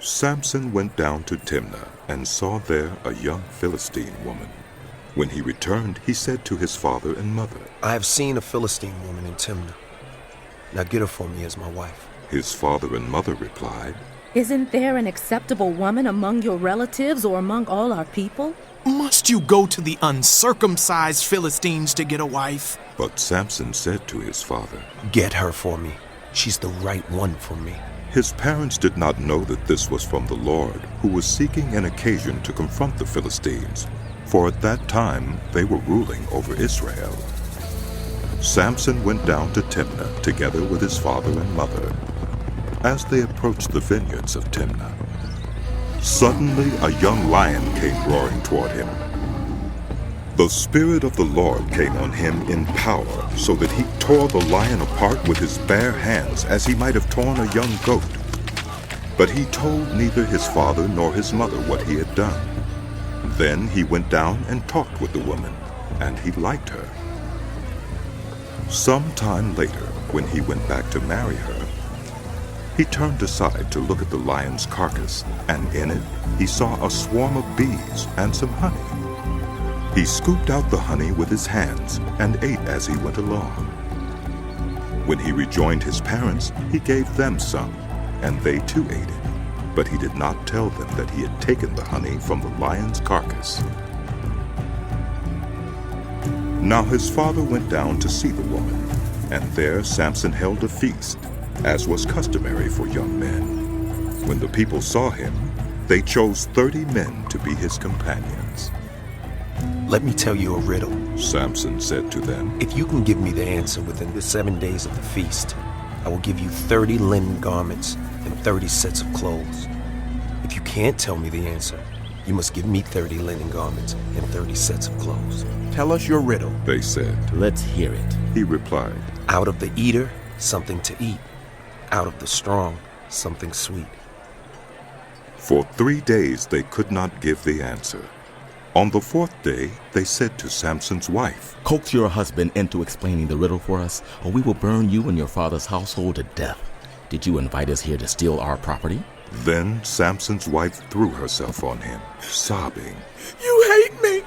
Samson went down to Timnah and saw there a young Philistine woman. When he returned, he said to his father and mother, I have seen a Philistine woman in Timnah. Now get her for me as my wife. His father and mother replied, Isn't there an acceptable woman among your relatives or among all our people? Must you go to the uncircumcised Philistines to get a wife? But Samson said to his father, Get her for me. She's the right one for me. His parents did not know that this was from the Lord, who was seeking an occasion to confront the Philistines, for at that time they were ruling over Israel. Samson went down to Timnah together with his father and mother. As they approached the vineyards of Timnah, suddenly a young lion came roaring toward him. The Spirit of the Lord came on him in power, so that he tore the lion apart with his bare hands as he might have torn a young goat. But he told neither his father nor his mother what he had done. Then he went down and talked with the woman, and he liked her. Some time later, when he went back to marry her, he turned aside to look at the lion's carcass, and in it he saw a swarm of bees and some honey. He scooped out the honey with his hands and ate as he went along. When he rejoined his parents, he gave them some, and they too ate it. But he did not tell them that he had taken the honey from the lion's carcass. Now his father went down to see the woman, and there Samson held a feast, as was customary for young men. When the people saw him, they chose 30 men to be his companions. Let me tell you a riddle. Samson said to them, If you can give me the answer within the 7 days of the feast, I will give you 30 linen garments and 30 sets of clothes. If you can't tell me the answer, you must give me 30 linen garments and 30 sets of clothes. Tell us your riddle, they said. Let's hear it. He replied, Out of the eater, something to eat. Out of the strong, something sweet. For 3 days they could not give the answer. On the 4th day, they said to Samson's wife, Coax your husband into explaining the riddle for us, or we will burn you and your father's household to death. Did you invite us here to steal our property? Then Samson's wife threw herself on him, sobbing, You hate me.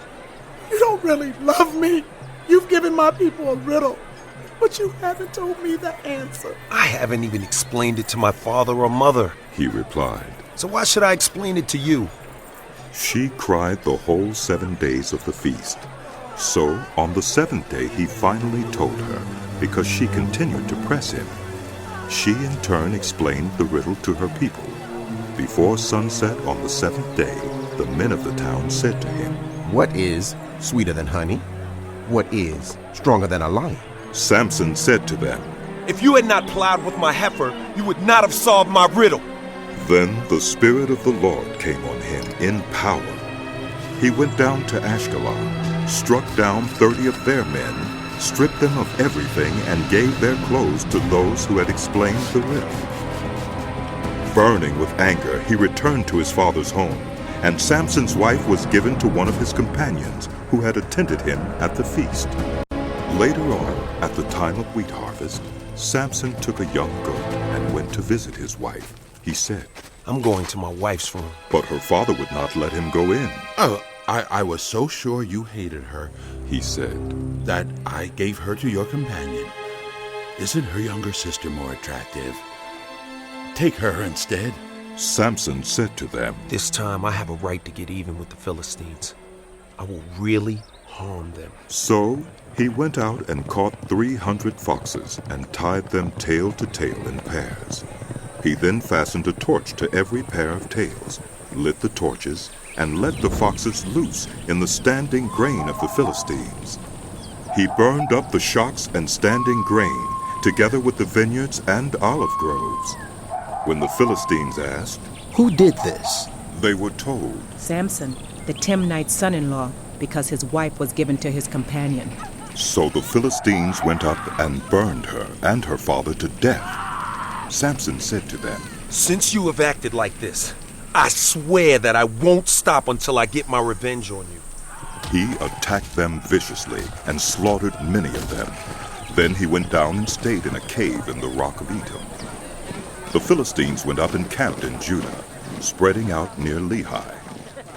You don't really love me. You've given my people a riddle, but you haven't told me the answer. I haven't even explained it to my father or mother. He replied. So why should I explain it to you? She cried the whole 7 days of the feast. So on the 7th day he finally told her, because she continued to press him. She in turn explained the riddle to her people. Before sunset on the 7th day, the men of the town said to him, What is sweeter than honey? What is stronger than a lion? Samson said to them, If you had not plowed with my heifer, you would not have solved my riddle. Then the Spirit of the Lord came on him in power. He went down to Ashkelon, struck down 30 of their men, stripped them of everything, and gave their clothes to those who had explained the riddle. Burning with anger, he returned to his father's home, and Samson's wife was given to one of his companions who had attended him at the feast. Later on, at the time of wheat harvest, Samson took a young goat and went to visit his wife. He said, I'm going to my wife's room. But her father would not let him go in. Oh, I was so sure you hated her, he said, that I gave her to your companion. Isn't her younger sister more attractive? Take her instead. Samson said to them, This time I have a right to get even with the Philistines. I will really harm them. So he went out and caught 300 foxes and tied them tail to tail in pairs. He then fastened a torch to every pair of tails, lit the torches, and let the foxes loose in the standing grain of the Philistines. He burned up the shocks and standing grain, together with the vineyards and olive groves. When the Philistines asked, Who did this? They were told, Samson, the Timnite son-in-law, because his wife was given to his companion. So the Philistines went up and burned her and her father to death. Samson said to them, Since you have acted like this, I swear that I won't stop until I get my revenge on you. He attacked them viciously and slaughtered many of them. Then he went down and stayed in a cave in the rock of Etam. The Philistines went up and camped in Judah. spreading out near Lehi.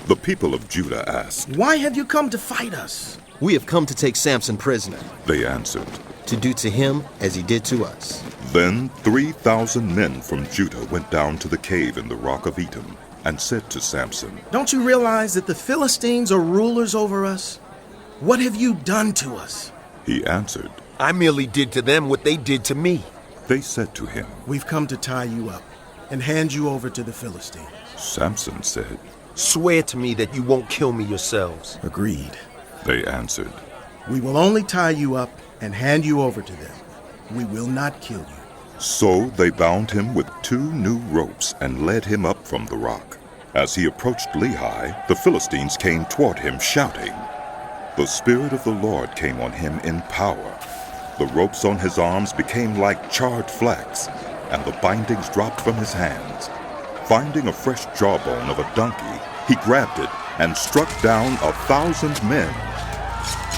The people of Judah asked, "Why have you come to fight us?" "We have come to take Samson prisoner, they answered. to do to him as he did to us." Then 3,000 men from Judah went down to the cave in the rock of Etam and said to Samson, "Don't you realize that the Philistines are rulers over us? What have you done to us?" He answered. I merely did to them what they did to me. They said to him, "We've come to tie you up and hand you over to the Philistines." Samson said, Swear to me that you won't kill me yourselves. Agreed. They answered. We will only tie you up and hand you over to them. We will not kill you. So they bound him with 2 new ropes and led him up from the rock. As he approached Lehi, the Philistines came toward him shouting. The Spirit of the Lord came on him in power. The ropes on his arms became like charred flax, and the bindings dropped from his hands. Finding a fresh jawbone of a donkey, he grabbed it and struck down 1,000 men.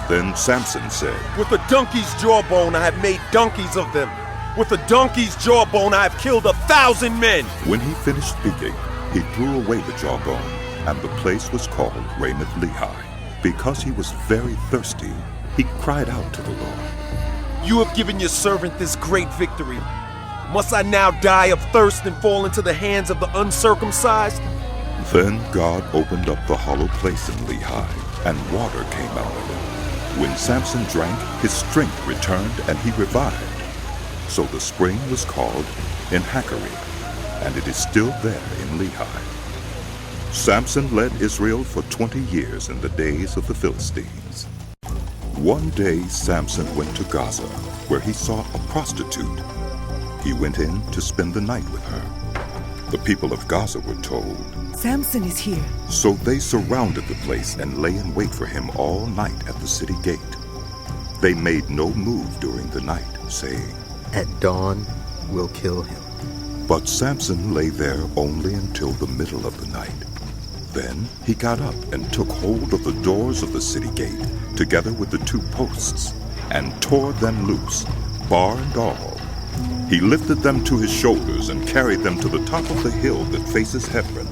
Then Samson said, With a donkey's jawbone I have made donkeys of them. With a donkey's jawbone I have killed 1,000 men. When he finished speaking, he threw away the jawbone, and the place was called Ramoth Lehi. Because he was very thirsty, he cried out to the Lord. You have given your servant this great victory. Must I now die of thirst and fall into the hands of the uncircumcised? Then God opened up the hollow place in Lehi, and water came out of it. When Samson drank, his strength returned, and he revived. So the spring was called En-hakkore, and it is still there in Lehi. Samson led Israel for 20 years in the days of the Philistines. One day Samson went to Gaza, where he saw a prostitute. He went in to spend the night with her. The people of Gaza were told, Samson is here. So they surrounded the place and lay in wait for him all night at the city gate. They made no move during the night, saying, At dawn, we'll kill him. But Samson lay there only until the middle of the night. Then he got up and took hold of the doors of the city gate, together with the 2 posts, and tore them loose, bar and all. He lifted them to his shoulders and carried them to the top of the hill that faces Hebron.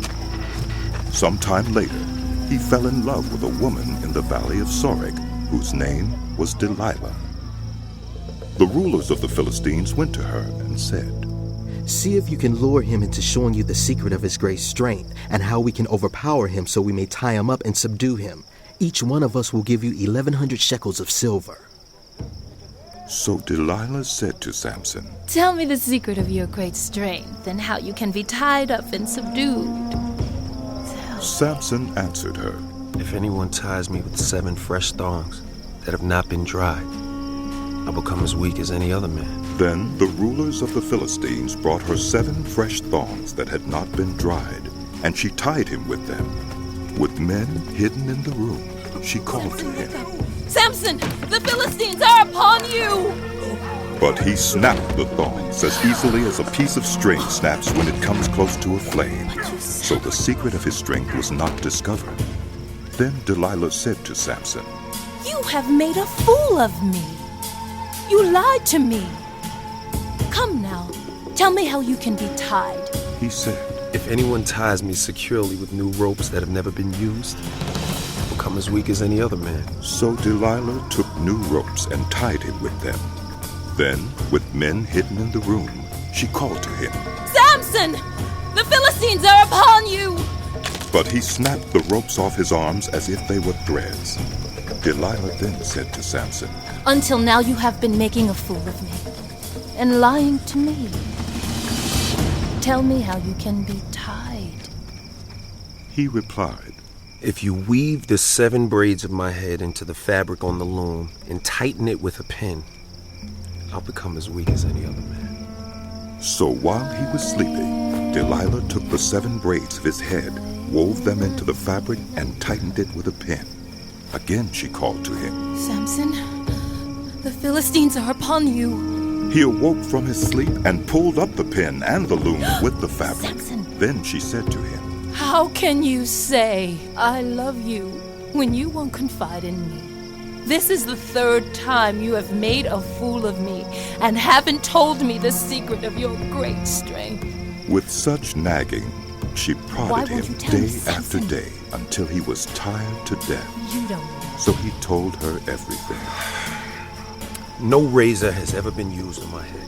Some time later, he fell in love with a woman in the valley of Sorek, whose name was Delilah. The rulers of the Philistines went to her and said, See if you can lure him into showing you the secret of his great strength, and how we can overpower him so we may tie him up and subdue him. Each one of us will give you 1,100 shekels of silver. So Delilah said to Samson, Tell me the secret of your great strength and how you can be tied up and subdued. Samson answered her, If anyone ties me with 7 fresh thongs that have not been dried, I'll become as weak as any other man. Then the rulers of the Philistines brought her 7 fresh thongs that had not been dried, and she tied him with them. With men hidden in the room, she called to him. Samson, the Philistines are upon you! But he snapped the thongs as easily as a piece of string snaps when it comes close to a flame. So the secret of his strength was not discovered. Then Delilah said to Samson, You have made a fool of me. You lied to me. Come now, tell me how you can be tied. He said, If anyone ties me securely with new ropes that have never been used, I'll become as weak as any other man. So Delilah took new ropes and tied him with them. Then, with men hidden in the room, she called to him, Samson, the Philistines are upon you! But he snapped the ropes off his arms as if they were threads. Delilah then said to Samson, Until now you have been making a fool of me and lying to me. Tell me how you can be tied. He replied, If you weave the 7 braids of my head into the fabric on the loom and tighten it with a pin, I'll become as weak as any other man. So while he was sleeping, Delilah took the 7 braids of his head, wove them into the fabric, and tightened it with a pin. Again she called to him, Samson, the Philistines are upon you. He awoke from his sleep and pulled up the pin and the loom with the fabric. Samson. Then she said to him, How can you say, I love you, when you won't confide in me? This is the 3rd time you have made a fool of me and haven't told me the secret of your great strength. With such nagging, She Why prodded won't you him tell me, day after Samson? day until he was tired to death. You don't know. So he told her everything. No razor has ever been used on my head.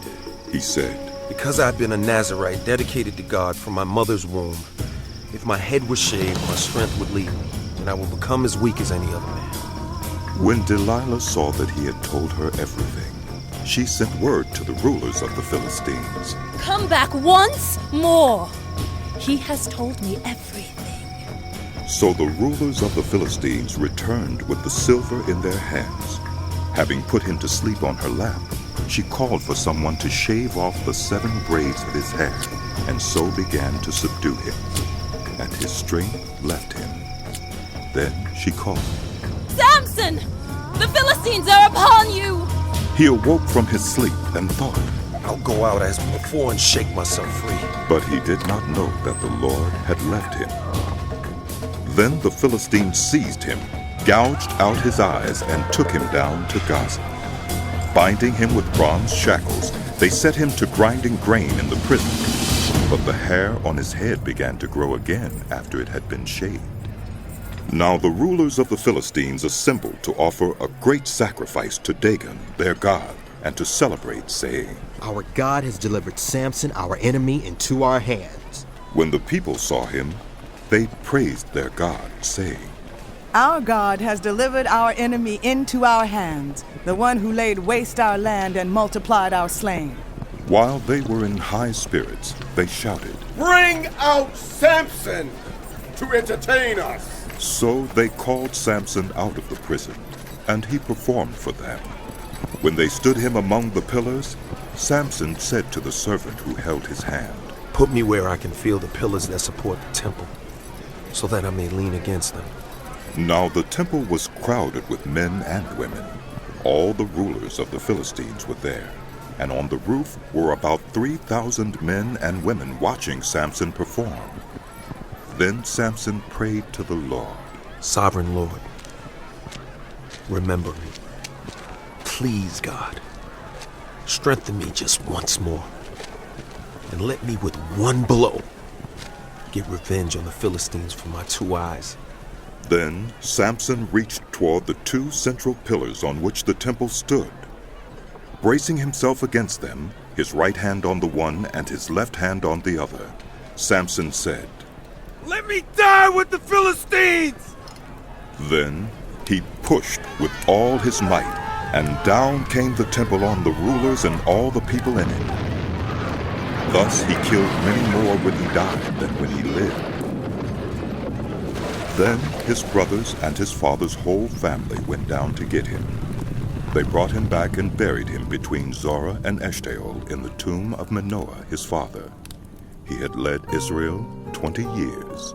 He said, Because I've been a Nazarite dedicated to God from my mother's womb, if my head was shaved, my strength would leave me, and I will become as weak as any other man. when Delilah saw that he had told her everything, she sent word to the rulers of the Philistines. Come back once more. He has told me everything. So the rulers of the Philistines returned with the silver in their hands. Having put him to sleep on her lap, she called for someone to shave off the 7 braids of his hair, and so began to subdue him. And his strength left him. Then she called. Samson! The Philistines are upon you! He awoke from his sleep and thought, I'll go out as before and shake myself free. but he did not know that the Lord had left him. Then the Philistines seized him, gouged out his eyes, and took him down to Gaza. Binding him with bronze shackles, they set him to grinding grain in the prison. But the hair on his head began to grow again after it had been shaved. Now the rulers of the Philistines assembled to offer a great sacrifice to Dagon, their god, and to celebrate, saying, Our God has delivered Samson, our enemy, into our hands. When the people saw him, they praised their God, saying, Our God has delivered our enemy into our hands, the one who laid waste our land and multiplied our slain. While they were in high spirits, they shouted. Bring out Samson to entertain us. So they called Samson out of the prison, and he performed for them. When they stood him among the pillars, Samson said to the servant who held his hand, Put me where I can feel the pillars that support the temple, so that I may lean against them. Now the temple was crowded with men and women. All the rulers of the Philistines were there, and on the roof were about 3,000 men and women watching Samson perform. Then Samson prayed to the Lord. Sovereign Lord, remember me. Please, God, strengthen me just once more, and let me with one blow get revenge on the Philistines for my 2 eyes. Then Samson reached toward the 2 central pillars on which the temple stood. Bracing himself against them, his right hand on the one and his left hand on the other, Samson said, Let me die with the Philistines! Then he pushed with all his might, and down came the temple on the rulers and all the people in it. Thus he killed many more when he died than when he lived. Then his brothers and his father's whole family went down to get him. They brought him back and buried him between Zorah and Eshtaol in the tomb of Manoah his father. He had led Israel 20 years.